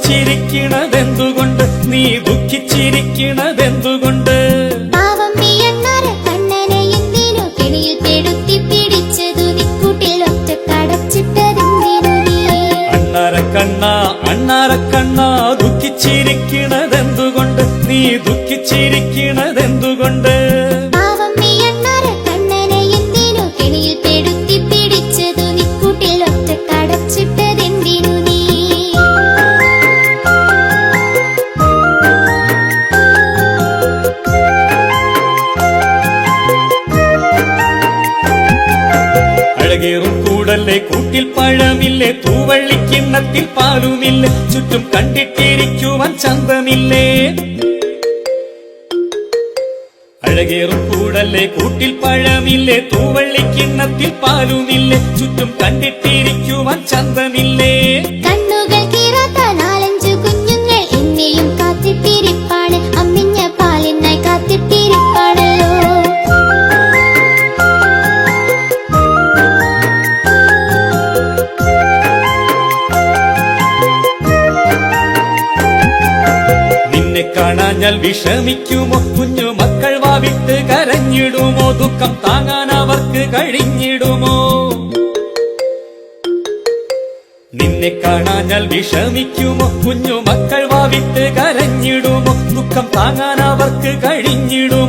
ദുഃഖിച്ചിരിക്കണതെന്തുകൊണ്ട് നീ ദുഃഖിച്ചിരിക്കണതെന്തുകൊണ്ട് പാവം നീ അണ്ണാര കണ്ണനെ എന്തിനു കെണിയിൽ പെടുത്തി പിടിച്ചതു നിക്കൂട്ടിൽ ഒറ്റ കടച്ചിട്ടതെന്തിനു നീ അണ്ണാര കണ്ണ ദുഃഖിച്ചിരിക്കണതെന്തുകൊണ്ട് നീ ദുഃഖിച്ചിരിക്കണതെന്തുകൊണ്ട് പാവം നീ അണ്ണാര കണ്ണനെ എന്തിനു കെണിയിൽ പെടുത്തി പിടിച്ചതു നിക്കൂട്ടിൽ ഒറ്റ കടച്ചിട്ടതെന്തിനു നീ അഴകേറും കൂടല്ലേ കൂട്ടിൽ പഴമില്ലേ തൂവള്ളിക്കിണ്ണത്തിൽ പാലുമില്ലേ ചുറ്റും കണ്ടിട്ടിരിക്കുവാൻ ചന്തമില്ലേ അഴകേറും കൂടല്ലേ കൂട്ടിൽ പഴമില്ലേ തൂവള്ളിക്കിണ്ണത്തിൽ പാലുമില്ലേ ചുറ്റും കണ്ടിട്ടിരിക്കുവാൻ ചന്തമില്ലേ കണ്ണുകൾ കീറാത്ത നാലഞ്ചു കുഞ്ഞുങ്ങൾ എന്നെയും കാത്തിട്ടിരിപ്പാണ് അമ്മിഞ്ഞ പാലിനായി കാത്തിട്ടിരിപ്പാണല്ലോ നിന്നെ കാണാഞ്ഞാൽ വിഷമിക്കുമോ കുഞ്ഞു മക്കൾ വാവിട്ട് കരഞ്ഞിടുമോ ദുഃഖം താങ്ങാൻ അവർക്ക് കഴിഞ്ഞിടുമോ നിന്നെ കാണാഞ്ഞാൽ വിഷമിക്കുമോ കുഞ്ഞു മക്കൾ വാവിട്ട് കരഞ്ഞിടുമോ ദുഃഖം താങ്ങാൻ അവർക്ക് കഴിഞ്ഞിടുമോ